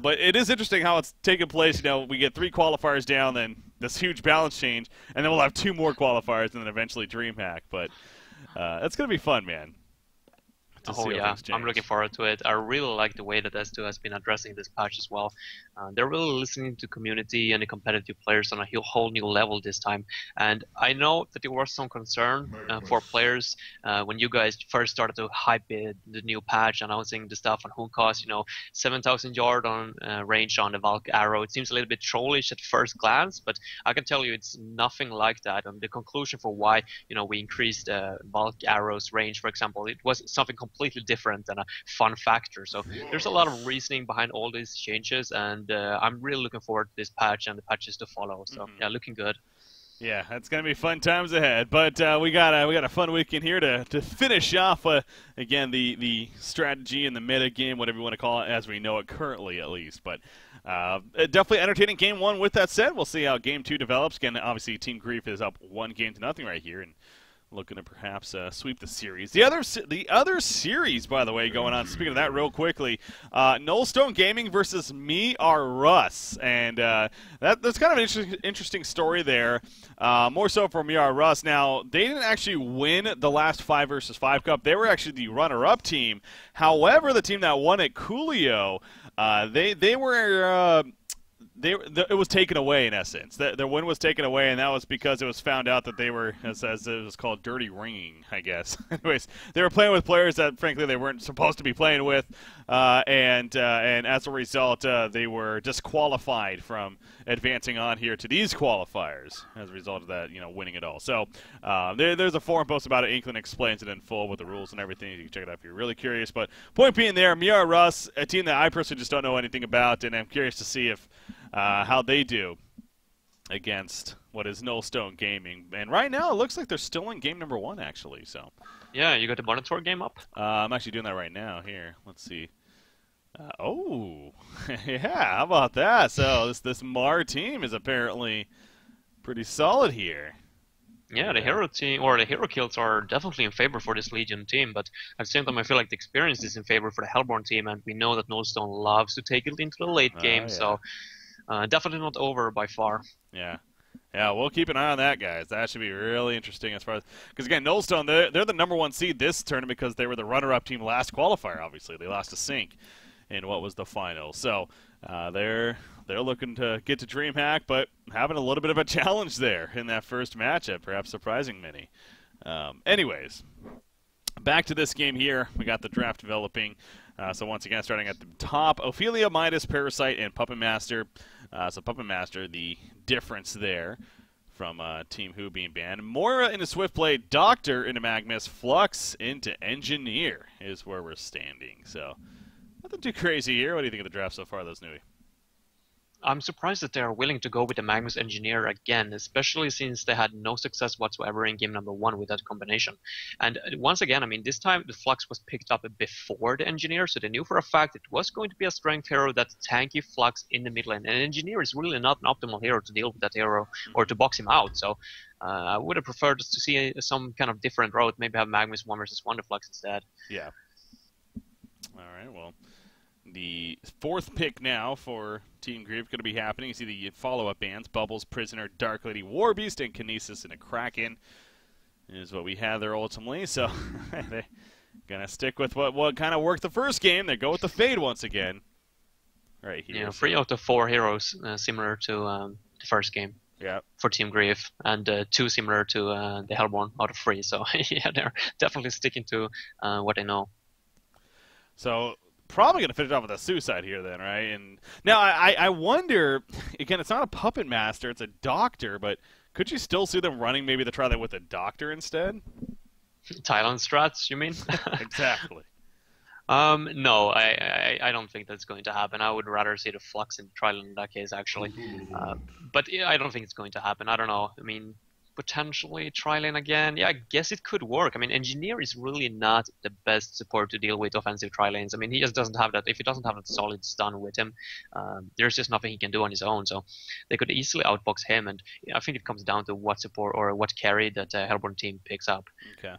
But it is interesting how it's taken place. You know, we get 3 qualifiers down, then this huge balance change, and then we'll have 2 more qualifiers, and then eventually DreamHack. But it's going to be fun, man. Oh yeah, I'm looking forward to it. I really like the way that S2 has been addressing this patch as well. They're really listening to community and the competitive players on a whole new level this time. And I know that there was some concern for players when you guys first started to hype the new patch, announcing the stuff on Hunkos, 7,000 yard on range on the Valk arrow. It seems a little bit trollish at first glance, but I can tell you it's nothing like that. And the conclusion for why we increased Valk arrow's range, for example, it was something completely different and a fun factor. So there's a lot of reasoning behind all these changes, and I'm really looking forward to this patch and the patches to follow. So yeah, looking good. Yeah, it's going to be fun times ahead. But we got a fun weekend here to finish off, again, the strategy and the meta game, whatever you want to call it, as we know it currently at least. But definitely entertaining game 1. With that said, we'll see how game 2 develops. Again, obviously, Team Grief is up 1-0 right here, and looking to perhaps sweep the series. The other series, by the way, going on. Speaking of that, real quickly, Nullstone Gaming versus Me Are Russ, and that's kind of an interesting story there. More so for Me Are Russ. Now, they didn't actually win the last 5 versus 5 Cup. They were actually the runner-up team. However, the team that won at Coolio, they were. It was taken away, in essence. Their win was taken away, and that was because it was found out that they were, as it was called, dirty ringing, I guess. Anyways, they were playing with players that, frankly, they weren't supposed to be playing with, and as a result, they were disqualified from advancing on here to these qualifiers as a result of that, winning it all. So there's a forum post about it. Inkling explains it in full with the rules and everything. You can check it out if you're really curious. But point being there, Miara Russ, a team that I personally just don't know anything about, and I'm curious to see if how they do against what is Nullstone Gaming. And right now, it looks like they're still in game number 1, actually. So yeah, you got the monitor game up? I'm actually doing that right now. Here, let's see. Yeah, how about that? So this Mar team is apparently pretty solid here. Yeah, the hero team, or the hero kills are definitely in favor for this Legion team, but at the same time I feel like the experience is in favor for the Hellborn team, and we know that Nullstone loves to take it into the late game, so definitely not over by far. Yeah, we'll keep an eye on that, guys. That should be really interesting as far as, because again, Nullstone, they're the #1 seed this tournament because they were the runner-up team last qualifier. Obviously, they lost to Sync in what was the final. So they're looking to get to DreamHack, but having a little bit of a challenge there in that first matchup, perhaps surprising many. Anyways, back to this game here. We got the draft developing. So once again, starting at the top, Ophelia, Midas, Parasite, and Puppet Master. So Puppet Master, the difference there from Team Who being banned. Moira into Swiftblade, Doctor into Magnus, Flux into Engineer is where we're standing. So nothing too crazy here. What do you think of the draft so far, though, Snowy? I'm surprised that they are willing to go with the Magnus Engineer again, especially since they had no success whatsoever in game number 1 with that combination. And once again, I mean, this time the Flux was picked up before the Engineer, so they knew for a fact it was going to be a strength hero that's tanky Flux in the mid lane. And Engineer is really not an optimal hero to deal with that hero or to box him out. So I would have preferred to see some kind of different route, maybe have Magnus 1 versus 1 to Flux instead. Yeah. All right, well, the 4th pick now for Team Grief going to be happening. You see the follow-up bands, Bubbles, Prisoner, Dark Lady, Warbeast, and Kinesis and a Kraken is what we have there ultimately. So they're going to stick with what kind of worked the first game. They go with the Fade once again. Right here. Yeah, 3 out of 4 heroes similar to the first game. Yeah. For Team Grief, and 2 similar to the Hellborn out of 3. So yeah, they're definitely sticking to what they know. So probably going to finish off with a Suicide here then, right? And now I wonder, again, it's not a Puppet Master, it's a Doctor, but could you still see them running maybe to try that with a Doctor instead? Thailand strats, you mean? Exactly. No, I don't think that's going to happen. I would rather see the Flux in Trilon in that case, actually. But yeah, I don't think it's going to happen. I don't know. I mean, potentially Trilane again. Yeah, I guess it could work. I mean, Engineer is really not the best support to deal with offensive Trilanes. I mean, he just doesn't have that. If he doesn't have that solid stun with him, there's just nothing he can do on his own. So they could easily outbox him. And I think it comes down to what support or what carry that Hellborn team picks up. Okay.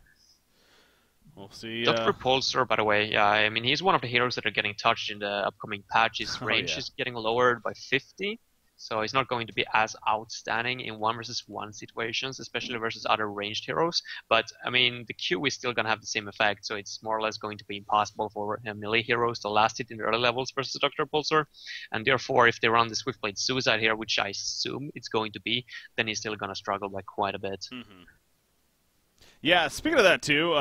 we'll see. Dr. Repulsor, by the way, yeah, I mean, he's one of the heroes that are getting touched in the upcoming patch. His range is getting lowered by 50. So he's not going to be as outstanding in 1v1 situations, especially versus other ranged heroes. But, I mean, the Q is still going to have the same effect, so it's more or less going to be impossible for melee heroes to last it in the early levels versus Dr. Repulsor. And therefore, if they run the Swiftblade Suicide here, which I assume it's going to be, then he's still going to struggle by quite a bit. Yeah, speaking of that too,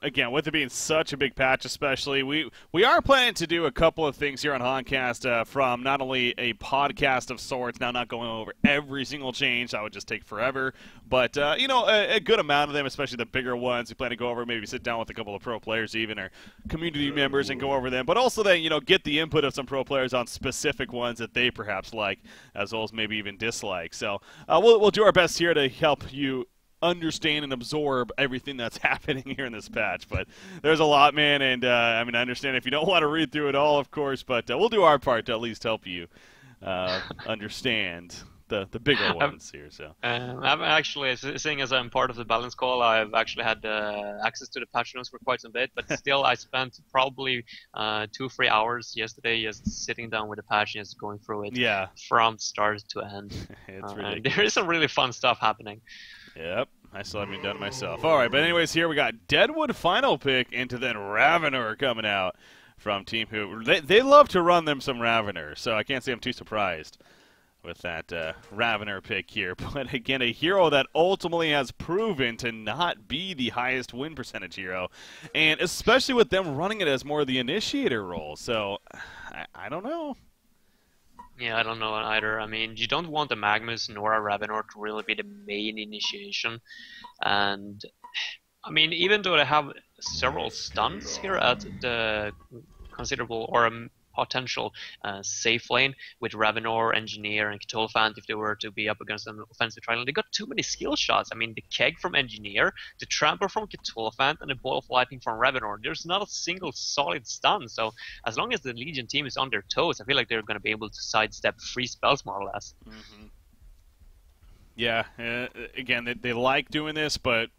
again, with it being such a big patch especially, we are planning to do a couple of things here on Honcast from not only a podcast of sorts, now not going over every single change, that would just take forever, but, you know, a good amount of them, especially the bigger ones, we plan to go over, maybe sit down with a couple of pro players even, or community members and go over them, but also then, you know, get the input of some pro players on specific ones that they perhaps like, as well as maybe even dislike. So we'll do our best here to help you understand and absorb everything that's happening here in this patch, but there's a lot, man, and I mean, I understand if you don't want to read through it all, of course, but we'll do our part to at least help you understand the bigger ones here. So I'm actually, seeing as I'm part of the balance call, I've actually had access to the patch notes for quite some bit, but still I spent probably 2-3 hours yesterday just sitting down with the patch and just going through it from start to end. And there is some really fun stuff happening. Yep, I still haven't done it myself. All right, but anyways, here we got Deadwood final pick into then Ravener coming out from Team Who. They love to run them some Ravener, so I can't say I'm too surprised with that Ravener pick here. But again, a hero that ultimately has proven to not be the highest win percentage hero, and especially with them running it as more of the initiator role. So I don't know. Yeah, I don't know either. I mean, you don't want a Magnus nor a Ravenor to really be the main initiation. And, I mean, even though they have several stuns here at the considerable or potential safe lane with Ravenor, Engineer, and Cthulhuphant if they were to be up against an offensive triangle. They got too many skill shots. I mean, the Keg from Engineer, the Tramper from Cthulhuphant, and the Ball of Lightning from Ravenor. There's not a single solid stun. So as long as the Legion team is on their toes, I feel like they're going to be able to sidestep free spells more or less. Yeah, again, they like doing this, but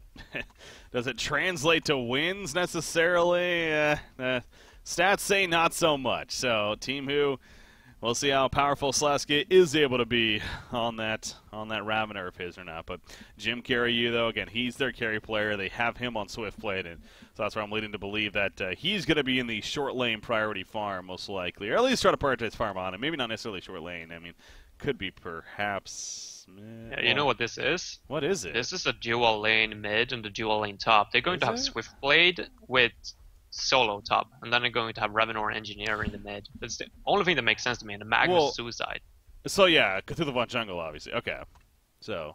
does it translate to wins necessarily? Stats say not so much. So Team Who, we'll see how powerful Slaska is able to be on that Ravener of his or not. But Jim Carreyu, though, again, he's their carry player. They have him on Swiftblade, and so that's where I'm leading to believe that he's going to be in the short lane priority farm most likely, or at least try to prioritize farm on him. Maybe not necessarily short lane. I mean, could be perhaps. Yeah, you know what this is? What is it? This is a dual lane mid and a dual lane top. They're going to have Swiftblade with solo top, and then they're going to have Ravenor and Engineer in the mid. That's the only thing that makes sense to me, and the Magnus Suicide. So yeah, Cthulhuphant jungle, obviously. Okay. So.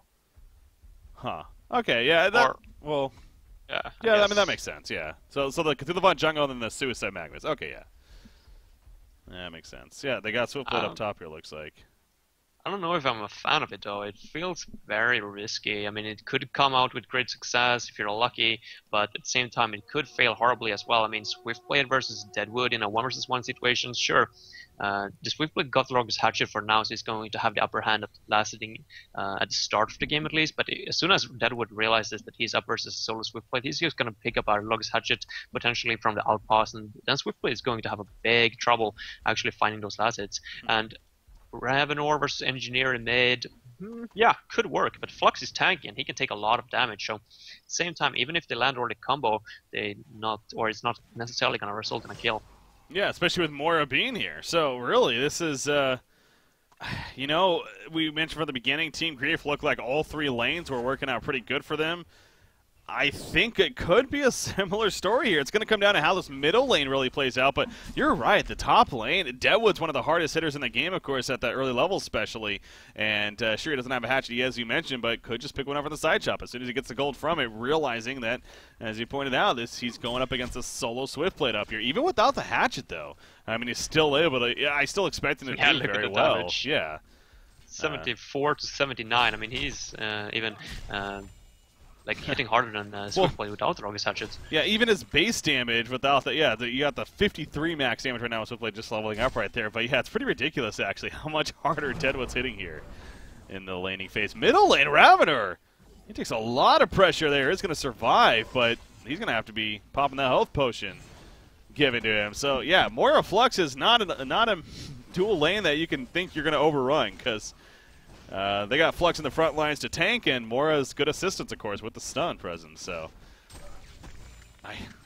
Okay, yeah, yeah, I mean, that makes sense, yeah. So the Cthulhuphant jungle and then the Suicide Magnus. Okay, yeah. That makes sense. Yeah, they got Swiftblade up top here, looks like. I don't know if I'm a fan of it, though. It feels very risky. I mean, it could come out with great success if you're lucky, but at the same time, it could fail horribly as well. I mean, Swiftblade versus Deadwood in a 1v1 situation, sure. The Swiftblade got Logos Hatchet for now, so he's going to have the upper hand at lasting at the start of the game at least. But as soon as Deadwood realizes that he's up versus solo Swiftblade, he's just going to pick up our Logos Hatchet potentially from the outpost, and then Swiftblade is going to have a big trouble actually finding those last hits. And Ravenor versus Engineer in mid, yeah, could work, but Flux is tanky and he can take a lot of damage. So, at the same time, even if they land early combo, it's not necessarily going to result in a kill. Yeah, especially with Moira being here. So really, this is, you know, we mentioned from the beginning, Team Grief looked like all three lanes were working out pretty good for them. I think it could be a similar story here. It's going to come down to how this middle lane really plays out, but you're right, the top lane, Deadwood's one of the hardest hitters in the game, of course, at that early level especially, and sure, he doesn't have a hatchet yet, as you mentioned, but could just pick one up from the side shop as soon as he gets the gold from it, realizing that, as you pointed out, he's going up against a solo Swiftblade up here, even without the hatchet, though. I mean, he's still able to, I still expect him to do very well. Damage. Yeah. 74 to 79, I mean, he's even... like hitting harder than Swiftblade without the Logos Hatchet. Yeah, even his base damage without the, you got the 53 max damage right now with Swiftblade just leveling up right there. But yeah, it's pretty ridiculous actually how much harder Deadwood's hitting here in the laning phase. Middle lane, Ravener! He takes a lot of pressure there. He's going to survive, but he's going to have to be popping that health potion given to him. So, yeah, Moira Flux is not a dual lane that you can think you're going to overrun, because they got Flux in the front lines to tank, and Moira's good assistance, of course, with the stun presence. So,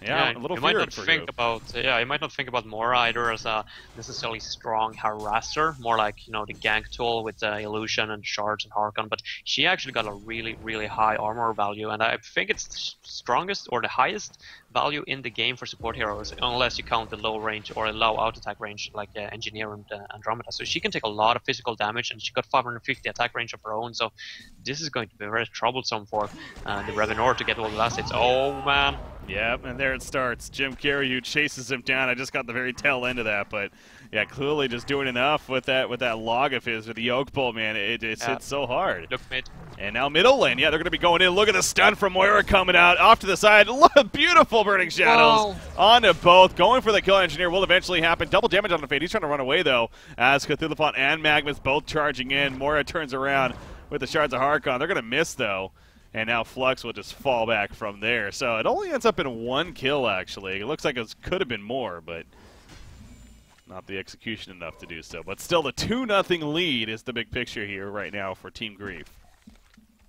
a little feared for you. You might not think about Moira either as a necessarily strong harasser, more like, you know, the gank tool with illusion and shards and Harkon, but she actually got a really, really high armor value, and I think it's the strongest or the highest value in the game for support heroes, unless you count the low range or a low auto attack range like Engineer and Andromeda. So she can take a lot of physical damage, and she got 550 attack range of her own, so this is going to be very troublesome for the Revenor to get all the last hits. Oh man. Yep, and there it starts. Jim Carrey, who chases him down. I just got the very tail end of that, but yeah, clearly just doing enough with that log of his with the Yoke Bolt, man. It hits so hard. Look mid. And now middle lane. Yeah, they're going to be going in. Look at the stun from Moira coming out off to the side. Look, beautiful Burning Shadows onto both. Going for the kill. Engineer will eventually happen. Double damage on the Fade. He's trying to run away, though, as Cthulhuphon and Magnus both charging in. Moira turns around with the Shards of Harkon. They're going to miss, though. And now Flux will just fall back from there. So it only ends up in one kill, actually. It looks like it could have been more, but not the execution enough to do so. But still, the 2-0 lead is the big picture here right now for Team Grief.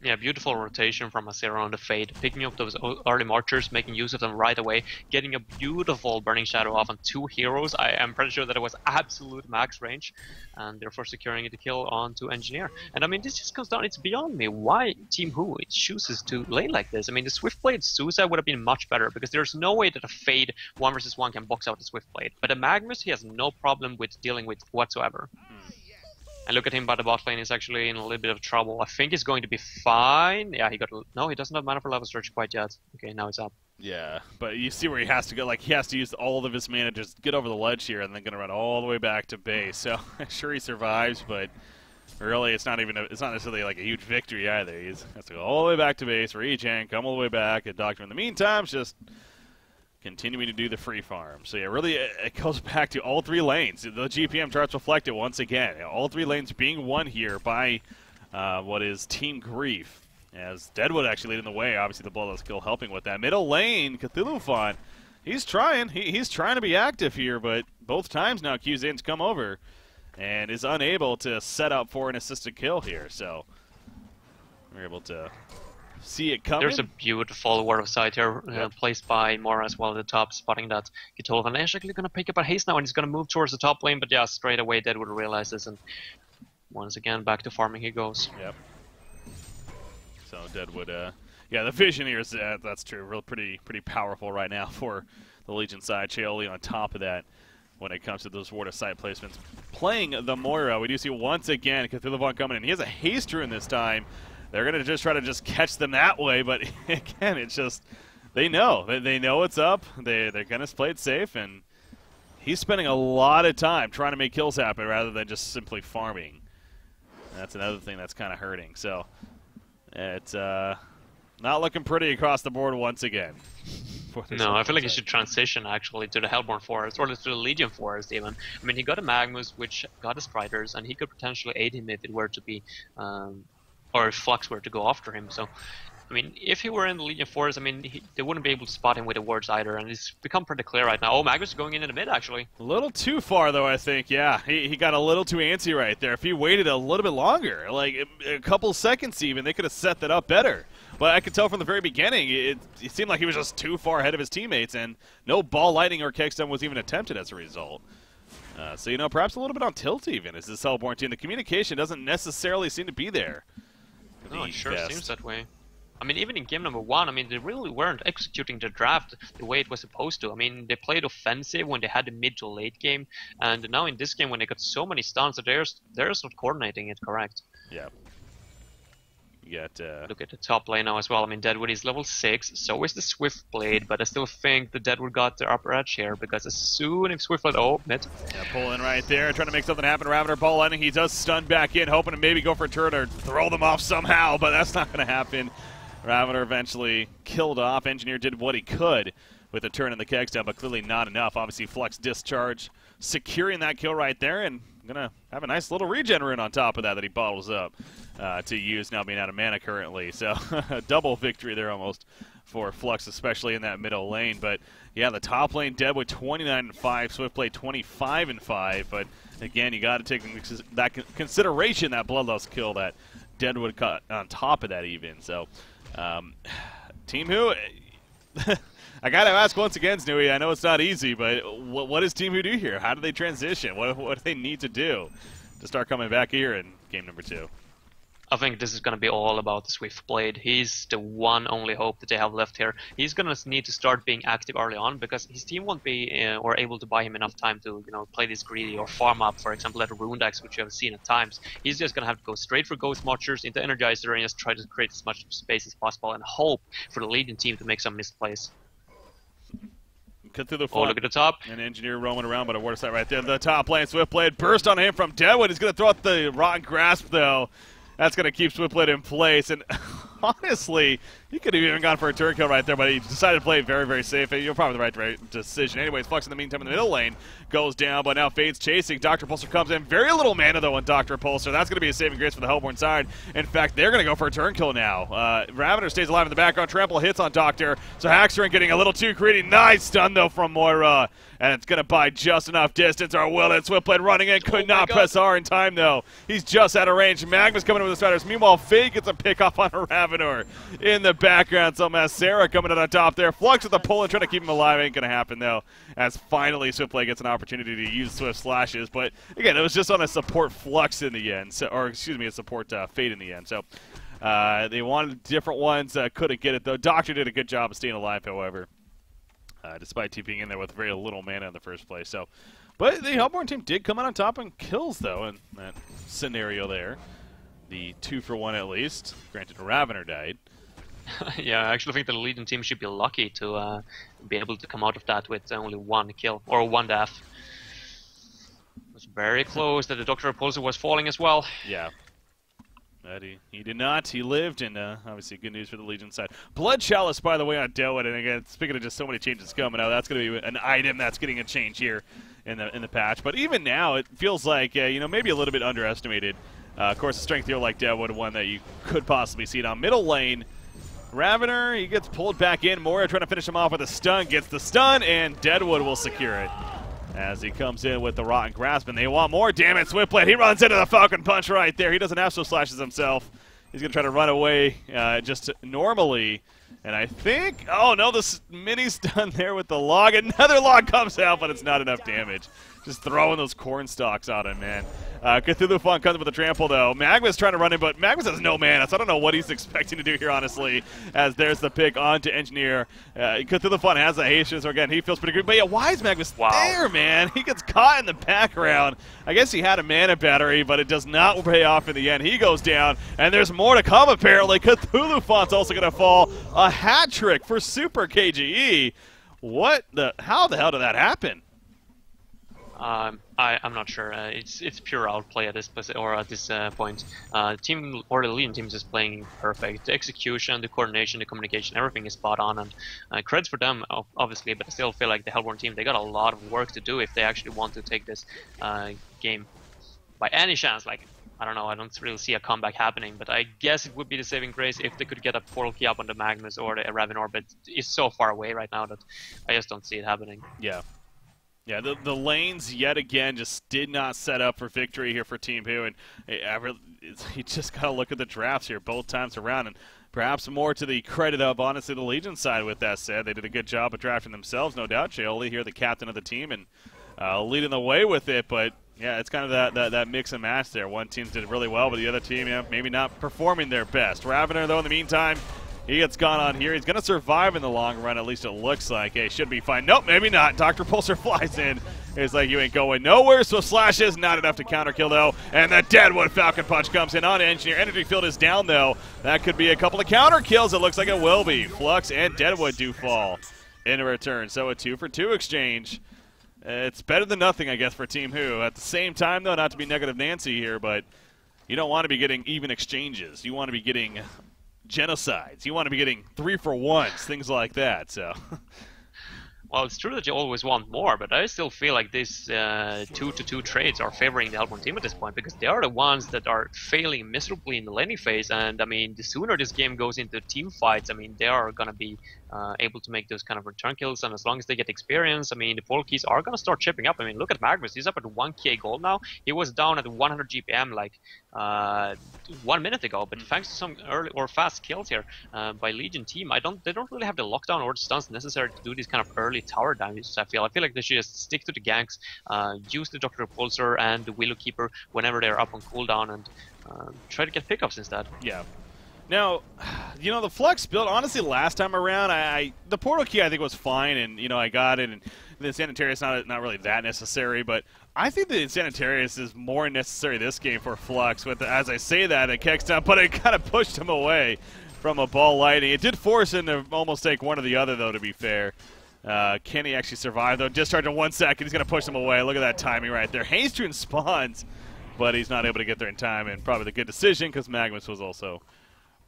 Yeah, beautiful rotation from Azera on the Fade, picking up those early marchers, making use of them right away, getting a beautiful Burning Shadow off on 2 heroes. I am pretty sure that it was absolute max range, and therefore securing the kill onto Engineer. And I mean, this just comes down, it's beyond me why Team Who chooses to lane like this. I mean, the Swiftblade Suicide would have been much better, because there's no way that a Fade 1 versus 1 can box out the Swiftblade. But a Magnus, he has no problem with dealing with whatsoever. And look at him by the bot lane, he's actually in a little bit of trouble. I think he's going to be fine. Yeah, no, he doesn't have mana for level search quite yet. Okay, now it's up. Yeah, but you see where he has to go. Like, he has to use all of his mana to just get over the ledge here, and then going to run all the way back to base. So, sure he survives, but really it's not necessarily like a huge victory either. He has to go all the way back to base, regen, come all the way back, and Doctor in the meantime just continuing to do the free farm. So yeah, really it goes back to all 3 lanes. The GPM charts reflect it once again. All 3 lanes being won here by what is Team Grief. As Deadwood actually leading the way. Obviously the Bloodless Kill helping with that. Middle lane, Cthulhuphon, he's trying. He's trying to be active here, but both times now QZane's come over and is unable to set up for an assisted kill here. So we're able to see it coming. There's a beautiful Word of Sight here, placed by Moira as well at the top, spotting that Cthulhuphon is actually going to pick up a haste now, and he's going to move towards the top lane, but yeah, straight away Deadwood realizes, and once again back to farming he goes. Yep. So Deadwood, yeah, the vision here is that's true, real pretty powerful right now for the Legion side. Chaoli on top of that when it comes to those Ward of Sight placements. Playing the Moira, we do see once again Cthulhuphon coming in. He has a haste rune this time. They're going to just try to just catch them that way, but again, it's just, they know what's up. They're going to play it safe, and he's spending a lot of time trying to make kills happen rather than just simply farming. And that's another thing that's kind of hurting. So it's not looking pretty across the board once again. No, I feel like he should transition actually to the Hellborn Forest, or to the Legion Forest even. I mean, he got a Magnus, which got his Striders, and he could potentially aid him if it were to be... or if Flux were to go after him. So, I mean, if he were in the Legion Forest, I mean, they wouldn't be able to spot him with the wards either, and it's become pretty clear right now. Oh, Magnus is going in the mid, actually. A little too far, though, I think, yeah. He got a little too antsy right there. If he waited a little bit longer, like a couple seconds even, they could have set that up better. But I could tell from the very beginning, it seemed like he was just too far ahead of his teammates, and no ball lightning or Kegstone was even attempted as a result. So, you know, perhaps a little bit on tilt even as this Hellborn team. The communication doesn't necessarily seem to be there. No, it sure seems that way. I mean, even in game number 1, I mean, they really weren't executing the draft the way it was supposed to. I mean, they played offensive when they had the mid to late game, and now in this game when they got so many stuns, they're just not coordinating it correct. Yeah. You got, look at the top lane now as well. I mean, Deadwood is level 6, so is the Swiftblade, but I still think the Deadwood got the upper edge here, because as soon as Swiftblade... Oh, mid. Yeah, pull in right there, trying to make something happen. Ravender ball lightning, he does stun back in, hoping to maybe go for a turret or throw them off somehow, but that's not going to happen. Ravender eventually killed off. Engineer did what he could with the turn in the Kegstone, but clearly not enough. Obviously, Flux discharge, securing that kill right there, and going to have a nice little regen rune on top of that he bottles up to use, now being out of mana currently. So a double victory there almost for Flux, especially in that middle lane. But yeah, the top lane dead with 29-5, Swiftblade 25-5. But again, you got to take that consideration, that bloodlust kill that Deadwood cut on top of that even. So Team Who, I got to ask once again, Snooey, I know it's not easy, but what does Team Who do here? How do they transition? What do they need to do to start coming back here in game number 2? I think this is going to be all about the Swiftblade. He's the one only hope that they have left here. He's going to need to start being active early on because his team won't be or able to buy him enough time to play this greedy or farm up, for example, at a Rune Decks, which you have seen at times. He's just going to have to go straight for Ghost Marchers into Energizer and just try to create as much space as possible and hope for the leading team to make some misplays. Cut through the front. Oh, look at the top. An Engineer roaming around, but a water site right there. The top lane, Swiftblade burst on him from Deadwood. He's going to throw out the Rotten Grasp, though. That's going to keep Swiftblade in place. And honestly, he could have even gone for a turn kill right there, but he decided to play it very, very safe. You're probably the right decision. Anyways, Flux in the meantime in the middle lane goes down, but now Fade's chasing. Dr. Pulsar comes in. Very little mana, though, on Dr. Pulsar. That's going to be a saving grace for the Hellborn side. In fact, they're going to go for a turn kill now. Ravener stays alive in the background. Trample hits on Doctor. So Haxorin getting a little too greedy. Nice stun, though, from Moira. And it's going to buy just enough distance. Our Will and Swiftblade running in. Could not press R in time, though. He's just out of range. Magma's coming in with the Striders. Meanwhile, Fade gets a pick off on a Ravenor in the background. So Sarah coming to the top there. Flux with the pull and trying to keep him alive. Ain't going to happen, though, as finally Swiftblade gets an opportunity to use Swift Slashes. But, again, it was just on a support Flux in the end. So, or, excuse me, a support Fade in the end. So they wanted different ones. Couldn't get it, though. Doctor did a good job of staying alive, however. Despite TPing in there with very little mana in the first place. So, but the Hellborn team did come out on top and kills, though, in that scenario there. The 2-for-1 at least. Granted, Ravener died. Yeah, I actually think the leading team should be lucky to be able to come out of that with only 1 kill, or 1 death. It was very close that the Dr. Pulsar was falling as well. Yeah. But he did not. He lived, and obviously good news for the Legion side. Blood Chalice, by the way, on Deadwood, and again, speaking of just so many changes coming out, that's going to be an item that's getting a change here in the patch. But even now, it feels like, maybe a little bit underestimated. Of course, a strength hero like Deadwood, one that you could possibly see down middle lane. Ravener, he gets pulled back in. Moira trying to finish him off with a stun, gets the stun, and Deadwood will secure it as he comes in with the Rotten Grasp, and they want more. Damn it, Swiftblade, he runs into the Falcon Punch right there. He doesn't have so slashes himself. He's going to try to run away just normally. And I think, oh no, this mini stun there with the log. Another log comes out, but it's not enough damage. Just throwing those corn stalks on him, man. Cthulhu Fun comes with a trample, though. Magma's trying to run in, but Magma has no mana, so I don't know what he's expecting to do here, honestly, as there's the pick onto Engineer. Cthulhu Fun has a haste, so again, he feels pretty good. But yeah, why is Magma there, man? He gets caught in the background. I guess he had a mana battery, but it does not pay off in the end. He goes down, and there's more to come, apparently. Cthulhu Fun's also going to fall. A hat trick for Super KGE. How the hell did that happen? I'm not sure. It's pure outplay at this point. Team or the leading team is just playing perfect. The execution, the coordination, the communication, everything is spot on, and creds for them, obviously. But I still feel like the Hellborn team, they got a lot of work to do if they actually want to take this game by any chance. Like, I don't know, I don't really see a comeback happening, but I guess it would be the saving grace if they could get a portal key up on the Magnus or the Ravenor, but it's so far away right now that I just don't see it happening. Yeah. Yeah, the lanes, yet again, just did not set up for victory here for Team Who, and you just got to look at the drafts here both times around, and perhaps more to the credit of, honestly, the Legion side with that said. They did a good job of drafting themselves, no doubt. Shaoli here, the captain of the team, and leading the way with it, but yeah, it's kind of that mix and match there. One team did really well, but the other team, maybe not performing their best. Ravener, though, in the meantime, he gets gone on here. He's going to survive in the long run, at least it looks like. Hey, should be fine. Nope, maybe not. Dr. Pulsar flies in. It's like you ain't going nowhere, so Slashes not enough to counter kill, though. And the Deadwood Falcon Punch comes in on Engineer. Energy field is down, though. That could be a couple of counter kills. It looks like it will be. Flux and Deadwood do fall in return. So a 2-for-2 exchange. It's better than nothing, I guess, for Team Who. At the same time, though, not to be negative Nancy here, but you don't want to be getting even exchanges. You want to be getting genocides. You want to be getting 3-for-1s, things like that. So, Well, it's true that you always want more, but I still feel like these 2-2 trades are favoring the Hellborn team at this point, because they are the ones that are failing miserably in the laning phase. And I mean, the sooner this game goes into team fights, I mean, they are gonna be able to make those kind of return kills. And as long as they get experience, I mean, the portal keys are gonna start chipping up. I mean, look at Magnus; he's up at 1k gold now. He was down at 100 GPM like 1 minute ago, but thanks to some early or fast kills here by Legion team, they don't really have the lockdown or the stuns necessary to do these kind of early tower damages. I feel like they should just stick to the ganks, use the Doctor Repulsor and the Willow Keeper whenever they're up on cooldown, and try to get pickups instead. Yeah. Now, you know, the Flux build, honestly, last time around, the portal key I think was fine, and, you know, I got it, and the Sanitarius not really that necessary, but I think the Sanitarius is more necessary this game for Flux. As I say that, it kicks down, but it kind of pushed him away from a ball lightning. It did force him to almost take one or the other, though, to be fair. Can he actually survive, though? Discharge in 1 second. He's going to push him away. Look at that timing right there. Hastrun spawns, but he's not able to get there in time, and probably the good decision because Magnus was also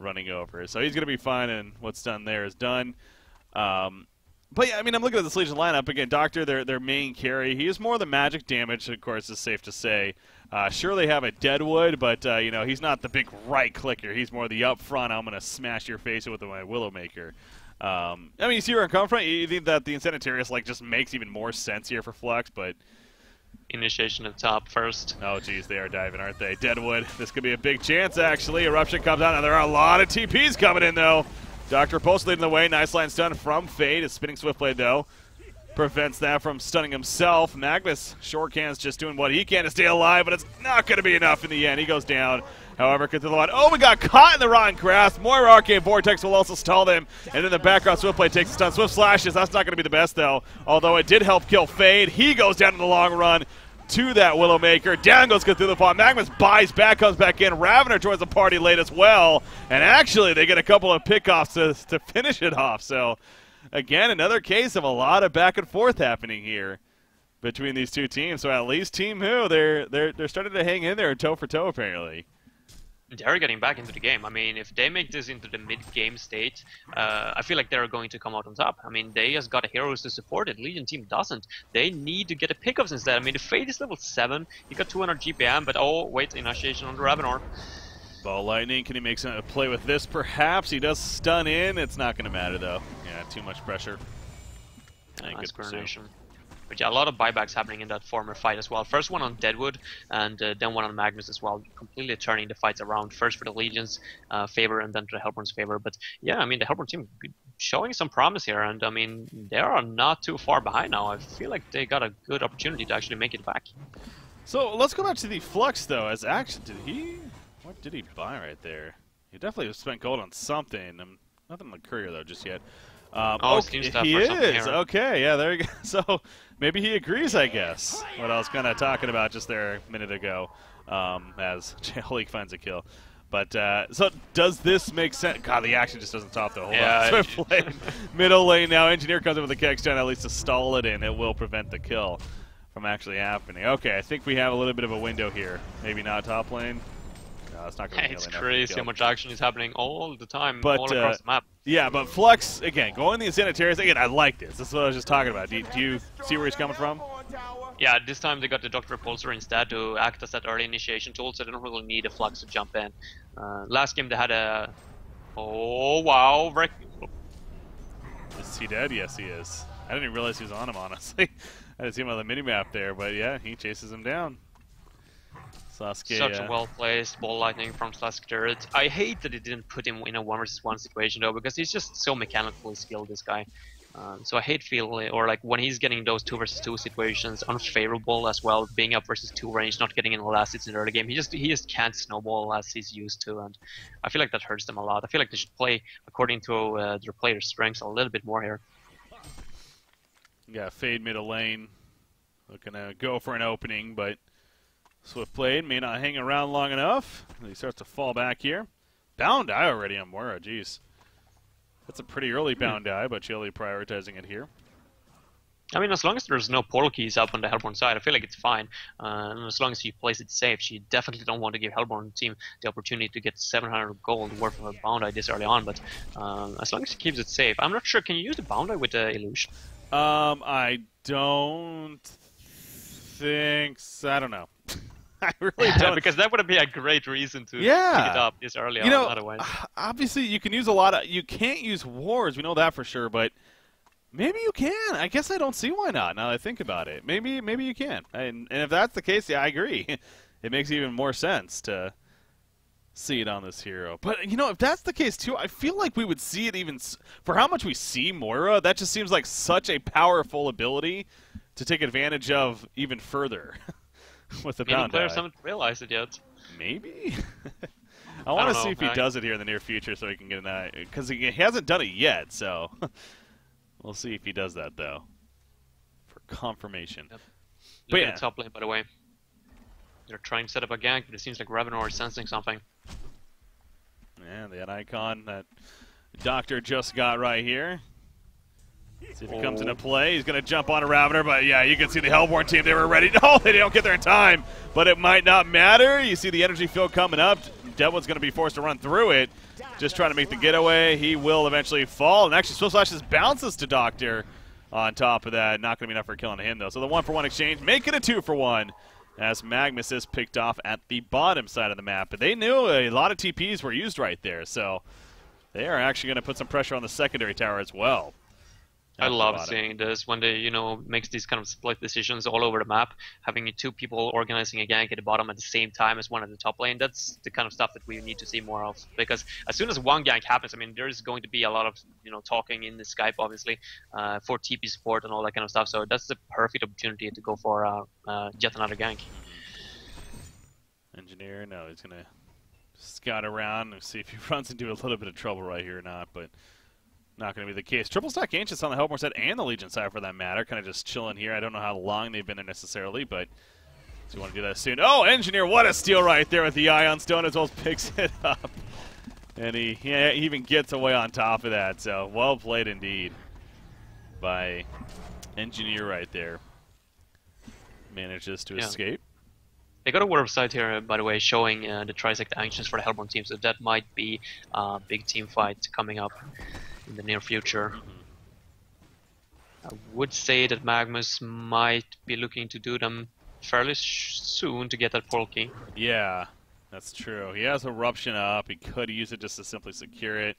running over. So he's going to be fine, and what's done there is done. But yeah, I mean, I'm looking at this Legion lineup. Again, Doctor, their main carry. He is more the magic damage, of course, is safe to say. Sure, they have a Deadwood, but, you know, he's not the big right clicker. He's more the up front, I'm going to smash your face with my Willowmaker. I mean, you see where I'm coming from? You think that the Insanitarius, like, just makes even more sense here for Flux, but... Initiation at top first. Oh, geez, they are diving, aren't they? Deadwood, this could be a big chance, actually. Eruption comes out, and there are a lot of TPs coming in, though. Dr. Repulsor leading the way. Nice line stun from Fade. His spinning Swiftblade, though, prevents that from stunning himself. Magnus, Shorecan's just doing what he can to stay alive, but it's not going to be enough in the end. He goes down. However, gets to the line. Oh, we got caught in the rotten grass. More Arcane Vortex will also stall them. And in the background, Swiftblade takes a stun. Swift slashes. That's not going to be the best, though. Although it did help kill Fade. He goes down in the long run to that Willowmaker. Down goes Cthulhu. Magnus buys back, comes back in. Ravener joins the party late as well. And actually, they get a couple of pickoffs to finish it off. So, again, another case of a lot of back and forth happening here between these two teams. So at least Team Who, they're starting to hang in there toe for toe, apparently. They're getting back into the game. I mean, if they make this into the mid-game state, I feel like they're going to come out on top. I mean, they just got heroes to support it. Legion team doesn't. They need to get the pickups instead. I mean, the Fade is level 7. He got 200 GPM, but oh, wait, initiation on the Ravenor. Ball Lightning, can he make some play with this? Perhaps. He does stun in. It's not going to matter, though. Yeah, too much pressure. Nice coordination. But yeah, a lot of buybacks happening in that former fight as well. First one on Deadwood, and then one on Magnus as well, completely turning the fights around. First for the Legion's favor, and then to the Hellborn's favor. But yeah, I mean, the Hellborn team showing some promise here, and I mean, they are not too far behind now. I feel like they got a good opportunity to actually make it back. So let's go back to the Flux, though. As action, what did he buy right there? He definitely spent gold on something. Nothing on the courier, though, just yet. Okay, he is. Okay, yeah, there you go. So maybe he agrees, I guess. What I was kind of talking about just there a minute ago, as Holik finds a kill. But so does this make sense? God, the action just doesn't top though. Hold on. Swiftblade, middle lane now. Engineer comes in with the keg stun, at least to stall it in. It will prevent the kill from actually happening. Okay, I think we have a little bit of a window here. Maybe not top lane. No, it's not going to be It's crazy how much action is happening all the time, all across the map. Yeah, but Flux, again, going the Insanitarius, again, I like this. This is what I was just talking about. Do you see where he's coming from? Yeah, this time they got the Dr. Repulsor instead to act as that early initiation tool, so they don't really need a Flux to jump in. Last game they had a... Oh, wow. Is he dead? Yes, he is. I didn't even realize he was on him, honestly. I didn't see him on the minimap there, but yeah, he chases him down. Sasuke, such a well-placed ball lightning from Slask turret. I hate that it didn't put him in a 1v1 situation though, because he's just so mechanically skilled, this guy. So I hate feeling, or like when he's getting those 2v2 situations, unfavorable as well, being up versus 2 range, not getting in the last hits in the early game. He just can't snowball as he's used to, and I feel like that hurts them a lot. I feel like they should play according to their players' strengths a little bit more here. Yeah, Fade middle lane, looking to go for an opening, but Swiftblade may not hang around long enough. He starts to fall back here. Bound die already on Moira, jeez. That's a pretty early bound die, but Chile prioritizing it here. I mean, as long as there's no portal keys up on the Hellborn side, I feel like it's fine. And as long as you place it safe, you definitely don't want to give Hellborn team the opportunity to get 700 gold worth of a bound die this early on. But as long as he keeps it safe, I'm not sure. Can you use the bound die with the illusion? I don't think so. I don't know. I really don't. Because that would be a great reason to pick it up this early on, otherwise. Obviously, you can use a lot of... You can't use wars, we know that for sure, but maybe you can. I guess I don't see why not, now that I think about it. Maybe you can. And if that's the case, yeah, I agree. It makes even more sense to see it on this hero. But, you know, if that's the case, too, I feel like we would see it even... For how much we see Moira, that just seems like such a powerful ability to take advantage of even further. With the Maybe players haven't realized it yet. Maybe? I want to see if he does it here in the near future so he can get an eye. Because he hasn't done it yet, so we'll see if he does that, though. For confirmation. Yep. Look at the top lane, by the way. They're trying to set up a gank, but it seems like Ravenor is sensing something. Yeah, that icon that Doctor just got right here. See if it comes into play. He's going to jump on a Ravener, but yeah, you can see the Hellborn team. They were ready. No, they don't get there in time, but it might not matter. You see the energy field coming up. Deadwood's going to be forced to run through it, just trying to make the getaway. He will eventually fall, and actually Swift Slash just bounces to Doctor on top of that. Not going to be enough for killing him, though. So the 1-for-1 exchange, make it a 2-for-1, as Magnus is picked off at the bottom side of the map. But they knew a lot of TPs were used right there, so they are actually going to put some pressure on the secondary tower as well. I love seeing this when they, makes these kind of split decisions all over the map. Having two people organizing a gank at the bottom at the same time as one at the top lane, that's the kind of stuff that we need to see more of. Because as soon as one gank happens, I mean, there's going to be a lot of, talking in the Skype, obviously, for TP support and all that kind of stuff. So that's the perfect opportunity to go for yet another gank. Engineer, no, he's going to scout around and see if he runs into a little bit of trouble right here or not, but... Not going to be the case. Triple stack Ancients on the Hellborn side and the Legion side for that matter. Kind of just chilling here. I don't know how long they've been there necessarily, but so you want to do that soon. Oh, Engineer, what a steal right there with the Ion Stone as well as picks it up. And he even gets away on top of that. So well played indeed by Engineer right there. Manages to escape. They got a word of sight here, by the way, showing the Trisect Ancients for the Hellborn team. So that might be a big team fight coming up in the near future. I would say that Magnus might be looking to do them fairly soon to get that portal key. Yeah, that's true. He has Eruption up. He could use it just to simply secure it.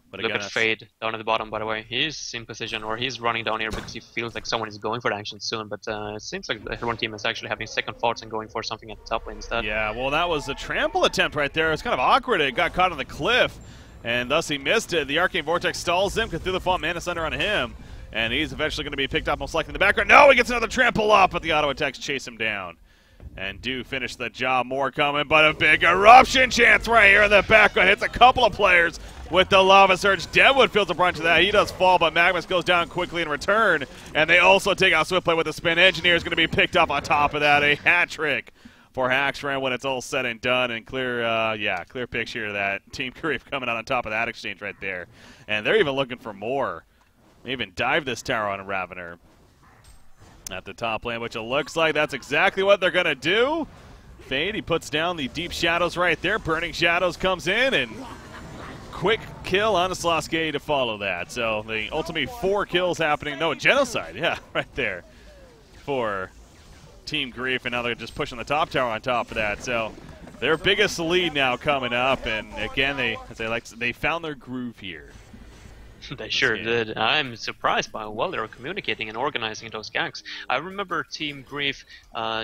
But look at Fade down at the bottom, by the way. He's in position, or he's running down here because he feels like someone is going for the action soon. But it seems like the Hellborn team is actually having second thoughts and going for something at the top lane instead. Yeah, well, that was a trample attempt right there. It's kind of awkward. It got caught on the cliff, and thus he missed it. The Arcane Vortex stalls him, Cthulhu Mana Sunder on him, and he's eventually going to be picked up most likely in the background. No, he gets another trample up, but the auto attacks chase him down. And do finish the job. More coming, but a big eruption chance right here in the background. Hits a couple of players with the Lava Surge. Deadwood feels a brunt of that. He does fall, but Magnus goes down quickly in return. And they also take out Swift Play with a spin. Engineer is going to be picked up on top of that. A hat trick for Hackstrand when it's all said and done. And clear picture of that Team Grief coming out on top of that exchange right there. And they're even looking for more. They even dive this tower on a Ravener at the top lane, which it looks like that's exactly what they're going to do. Fade, he puts down the Deep Shadows right there. Burning Shadows comes in, and quick kill on the Sloskay to follow that. So the ultimately 4 kills happening. No, genocide, yeah, right there for Team Grief, and now they're just pushing the top tower on top of that. So their biggest lead now coming up, and again, they found their groove here. They sure did. I'm surprised by how well they were communicating and organizing those ganks. I remember Team Grief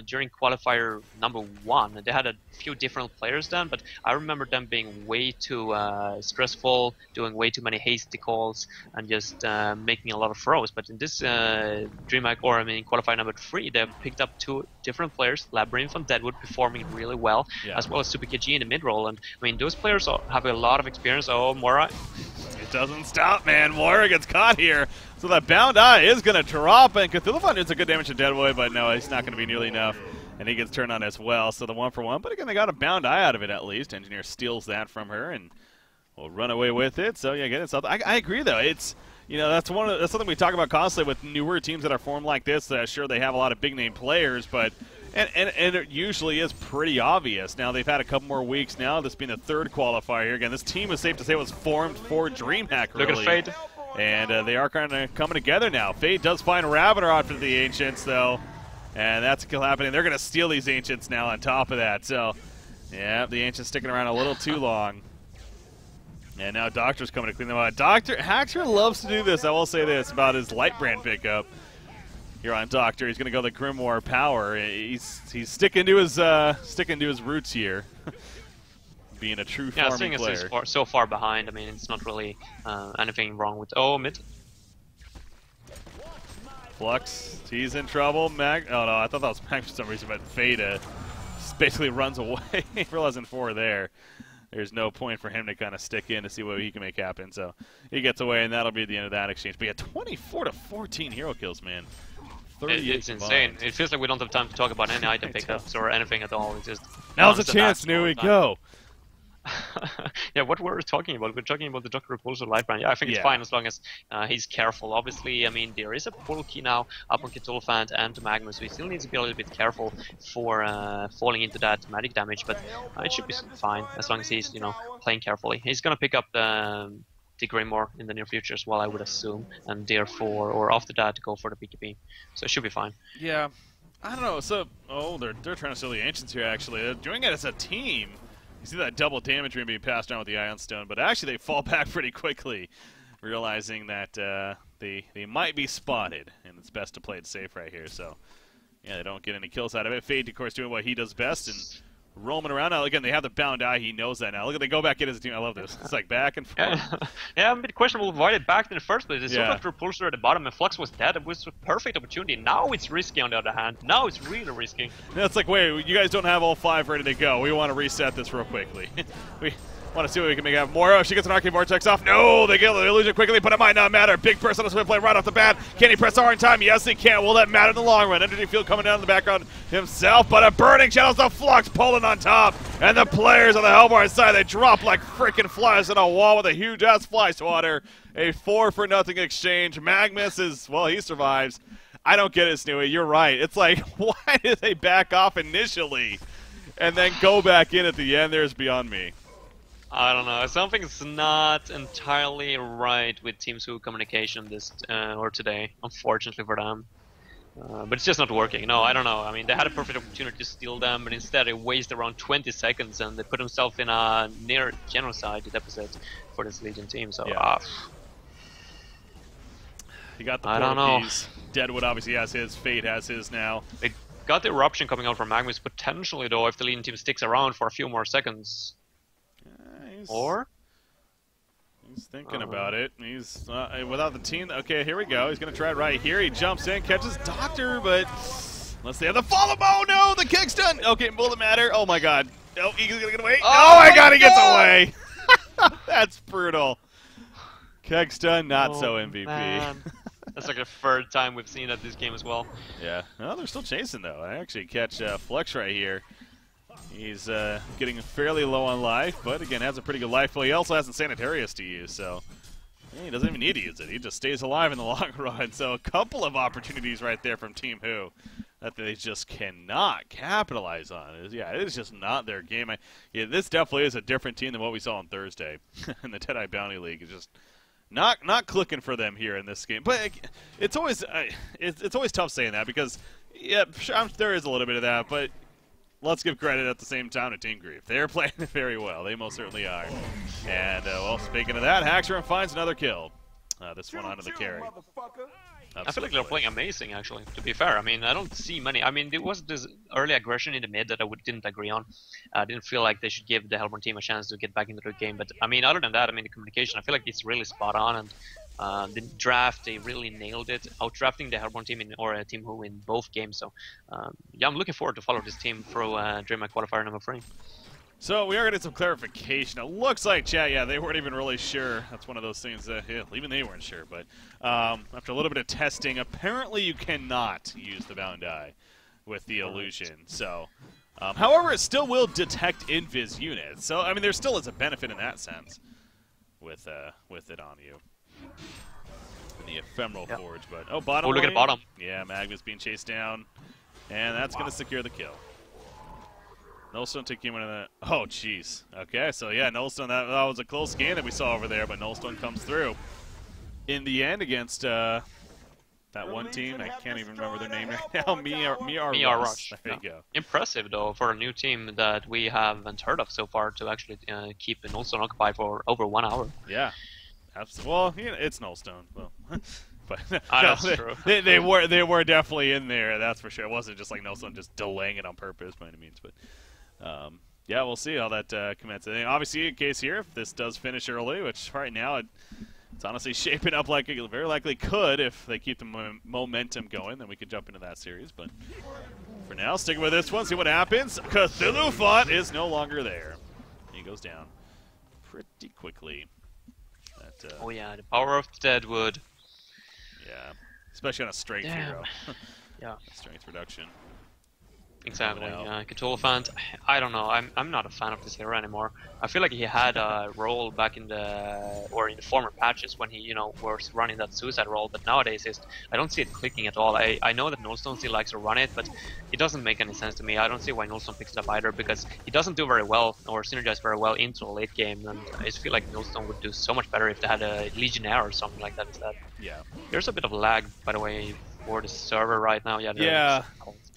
during qualifier number 1. They had a few different players then, but I remember them being way too stressful, doing way too many hasty calls, and just making a lot of throws. But in this DreamHack, qualifier number 3, they picked up 2 different players, Labyrinth and Deadwood, performing really well, as well as Super KG in the mid roll. And I mean, those players have a lot of experience. Oh, Moira. It doesn't stop, man. Moira gets caught here. So that Bound Eye is going to drop, and Cthulhu did some good damage to Deadwood, but no, it's not going to be nearly enough. And he gets turned on as well. So the 1-for-1, but again, they got a Bound Eye out of it at least. Engineer steals that from her and will run away with it. So yeah, again, it's something. I agree though. It's that's something we talk about constantly with newer teams that are formed like this. Sure, they have a lot of big name players, but and it usually is pretty obvious. Now they've had a couple more weeks now. This being the 3rd qualifier here. Again, this team is safe to say was formed for DreamHack. Really. Look at Fade. And they are kind of coming together now. Fate does find Ravener after the Ancients, though. And that's a kill happening. They're going to steal these Ancients now on top of that. So, yeah, the Ancients sticking around a little too long. And now Doctor's coming to clean them out. Haxor loves to do this. I will say this about his Lightbrand pickup here on Doctor. He's going to go the Grimoire power. He's sticking to his roots here. Being a true farming player. Seeing as so far behind, I mean, it's not really anything wrong with... Oh, mid. Flux, he's in trouble. Oh no, I thought that was Mag for some reason, but Fada basically runs away. Realizing 4 there. There's no point for him to kind of stick in to see what he can make happen. So he gets away, and that'll be the end of that exchange. But yeah, 24 to 14 hero kills, man. It's insane. It feels like we don't have time to talk about any item pickups or anything at all. It's just now's a chance, Nui. Go. Yeah, what were we talking about? We're talking about the Dr. Repulsor Lightbrand. Yeah, I think it's fine as long as he's careful. Obviously, I mean, there is a portal key now up on Cthulhuphant and to Magnus, so he still needs to be a little bit careful for falling into that magic damage, but it should be fine as long as he's, you know, playing carefully. He's gonna pick up the Grimoire in the near future as well, I would assume, and therefore, or after that, go for the PKP. So it should be fine. Yeah, I don't know. So, they're trying to steal the Ancients here, actually. They're doing it as a team. You see that double damage being passed down with the Ion Stone, but actually they fall back pretty quickly, realizing that they might be spotted, and it's best to play it safe right here. So, yeah, they don't get any kills out of it. Fade, of course, doing what he does best and roaming around. Now, again, they have the bound eye. He knows that now. Look at they go back in as a team. I love this. It's like back and forth. Yeah, I'm a bit questionable why they backed in the first place. They still got Repulsor at the bottom, and Flux was dead. It was a perfect opportunity. Now it's risky on the other hand. Now it's really risky. Yeah, it's like, wait, you guys don't have all 5 ready to go. We want to reset this real quickly. We want to see what we can make happen. Moro, she gets an Arcane Vortex off. No, they get the illusion quickly, but it might not matter. Big burst on the swim play right off the bat. Can he press R in time? Yes, he can. Will that matter in the long run? Energy Field coming down in the background himself, but a Burning Shadows the Flux pulling on top. And the players on the Hellborn side, they drop like freaking flies in a wall with a huge-ass fly swatter. A 4-for-0 exchange. Magnus is, well, he survives. I don't get it, Snooey. You're right. It's like, why did they back off initially and then go back in at the end? There's beyond me. I don't know. Something's not entirely right with Team Su communication this or today, unfortunately for them. But it's just not working. No, I don't know. I mean, they had a perfect opportunity to steal them, but instead they wasted around 20 seconds and they put themselves in a near genocide deficit for this Legion team. So, you got the portal keys. Deadwood obviously has his. Fate has his now. They got the eruption coming out from Magnus potentially, though, if the Legion team sticks around for a few more seconds. He's thinking about it. He's without the team. Okay, here we go. He's going to try it right here. He jumps in, catches Doctor, but unless they have the follow. Oh, no, the kick's done. Okay, will it matter? Oh, my God. No, he's going to get away. Oh, my God, he gets away. That's brutal. Keg's done, not so MVP. That's like the 3rd time we've seen that this game as well. Yeah. Well, they're still chasing, though. I actually catch Flux right here. He's getting fairly low on life, but again, has a pretty good life. Well, he also has Sanitarius to use, so he doesn't even need to use it. He just stays alive in the long run. So a couple of opportunities right there from Team Who that they just cannot capitalize on. It is just not their game. This definitely is a different team than what we saw on Thursday in the Deadeye Bounty League. It's just not clicking for them here in this game. But it's always tough saying that because there is a little bit of that, but let's give credit at the same time to Team Grief. They're playing very well. They most certainly are. And, well, speaking of that, Haxor finds another kill. This one onto the carry. I feel like they're playing amazing, actually, to be fair. I mean, I don't see many. I mean, there was this early aggression in the mid that I didn't agree on. I didn't feel like they should give the Hellborn team a chance to get back into the game. But, I mean, other than that, I mean, the communication, I feel like it's really spot on. And the draft, they really nailed it, out-drafting the Hellborn team or Team Who in both games. So, yeah, I'm looking forward to follow this team through DreamHack Qualifier number 3. So we are getting some clarification. It looks like, chat, they weren't even really sure. That's one of those things that, even they weren't sure. But after a little bit of testing, apparently you cannot use the Bound Eye with the illusion. So, however, it still will detect invis units. So, I mean, there still is a benefit in that sense with it on you. In the Ephemeral Forge, but bottom. Oh, look at bottom. Yeah, Magnus being chased down, and that's going to secure the kill. Nullstone taking one of the. Oh, jeez. Okay, so yeah, Nullstone. That was a close game that we saw over there, but Nullstone comes through. in the end against that one team. I can't even remember their name right now. Mia Rush. There you go. Impressive, though, for a new team that we haven't heard of so far to actually keep Nullstone occupied for over 1 hour. Yeah. Absolutely. Well, it's Nullstone. Well, but that's true. They were definitely in there. That's for sure. It wasn't just like Nullstone just delaying it on purpose by any means. But yeah, we'll see how that commences. And obviously, in case here, if this does finish early, which right now it's honestly shaping up like it very likely could if they keep the momentum going, then we could jump into that series. But for now, sticking with this one, see what happens. Cthulhu Font is no longer there. He goes down pretty quickly. Oh yeah, the power of Deadwood. Yeah, especially on a strength hero. Yeah. Strength reduction. Exactly. Cthulhu Font, I don't know. I'm not a fan of this hero anymore. I feel like he had a role back in the former patches when he was running that suicide role, but nowadays I don't see it clicking at all. I know that Nullstone still likes to run it, but it doesn't make any sense to me. I don't see why Nullstone picks it up either, because he doesn't do very well or synergize very well into a late game, and I just feel like Nullstone would do so much better if they had a Legionnaire or something like that instead. Yeah. There's a bit of lag, by the way, for the server right now. Yeah.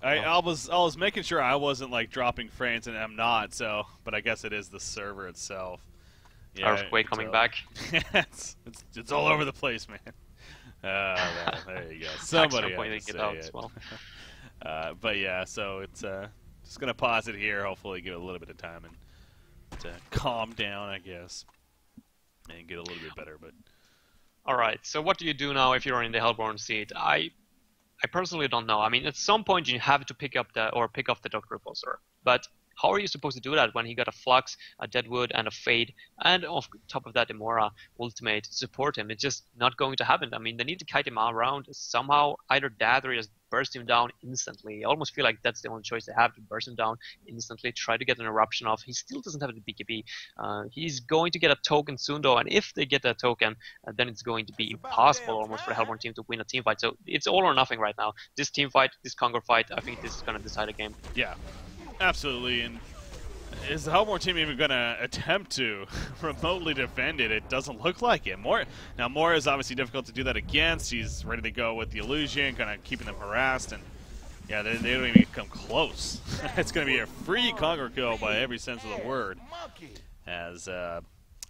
I was making sure I wasn't like dropping frames, and I'm not. So, but I guess it is the server itself. Yeah, Earthquake coming back. it's all over the place, man. Well, there you go. Somebody pointing it out as well. But yeah, so it's just gonna pause it here. Hopefully, give it a little bit of time and to calm down, I guess, and get a little bit better. But all right. So what do you do now if you're in the Hellborn seat? I personally don't know. I mean, at some point you have to pick up the Doctor Repulsor. But how are you supposed to do that when he got a Flux, a Deadwood, and a Fade, and on top of that, Imora Ultimate to support him? It's just not going to happen. I mean, they need to kite him around somehow. Either that or just burst him down instantly. I almost feel like that's the only choice they have, to burst him down instantly, try to get an eruption off. He still doesn't have the BKB. He's going to get a token soon, though, and if they get that token, then it's going to be impossible almost for the Hellborn team to win a team fight. So it's all or nothing right now. This team fight, this Conquer fight, I think this is going to decide a game. Yeah. Absolutely, and is the Hellborn team even going to attempt to remotely defend it? It doesn't look like it. Now, Mora is obviously difficult to do that against. He's ready to go with the illusion, kind of keeping them harassed, and yeah, they don't even come close. It's going to be a free Conquer kill by every sense of the word, as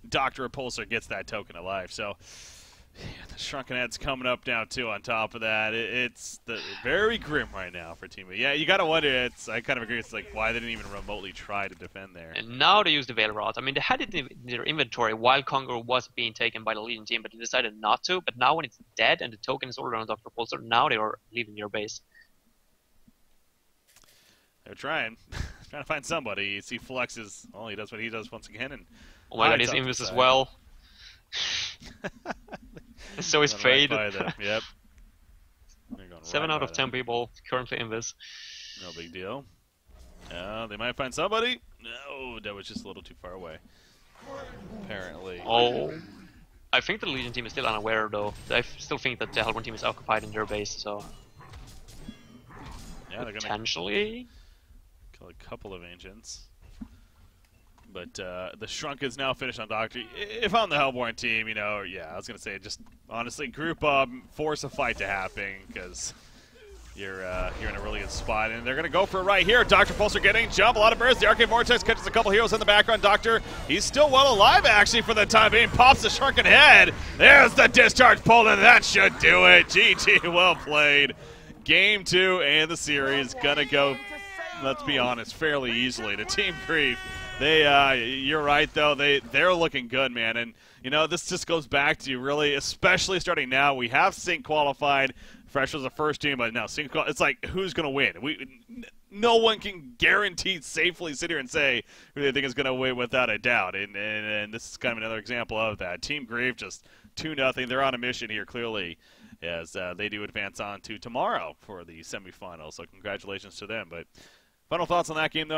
Dr. Repulsor gets that token of life. So yeah, the Shrunken Head's coming up now, too, on top of that. It's very grim right now for Team. Yeah, you got to wonder, I kind of agree, it's like why they didn't even remotely try to defend there. And now they use the Veil Rod. I mean, they had it in their inventory while Conquer was being taken by the Legion team, but they decided not to. But now when it's dead and the token is ordered on Dr. Repulsor, now they are leaving your base. They're trying to find somebody. You see Flux is, well, he does what he does once again. And oh my god, he's Invis as well. So is Fade. Yep. 7 out of 10 people currently Invis. No big deal. They might find somebody. No, that was just a little too far away. Apparently. Oh. I think the Legion team is still unaware, though. I still think that the Hellborn team is occupied in their base, so yeah, they're potentially kill a couple of Ancients. But the Shrunk is now finished on Doctor. If I'm the Hellborn team, yeah, I was going to say, just honestly, group up, force a fight to happen, because you're in a really good spot. And they're going to go for it right here. Dr. Repulsor getting jump, a lot of bursts. The Arcade Vortex catches a couple heroes in the background. Doctor, he's still well alive, actually, for the time being. Pops the Shrunken Head. There's the discharge pulled, and that should do it. GG, well played. Game 2 and the series going to go, let's be honest, fairly easily to Team Grief. You're right, though. They're looking good, man. And, this just goes back to really, especially starting now, we have Sync qualified. Fresh was the first team, but now Sync it's like, who's going to win? No one can guarantee safely sit here and say who they think is going to win without a doubt. And this is kind of another example of that. Team Grief just 2-0. They're on a mission here, clearly, as they do advance on to tomorrow for the semifinals. So congratulations to them. But final thoughts on that game, though?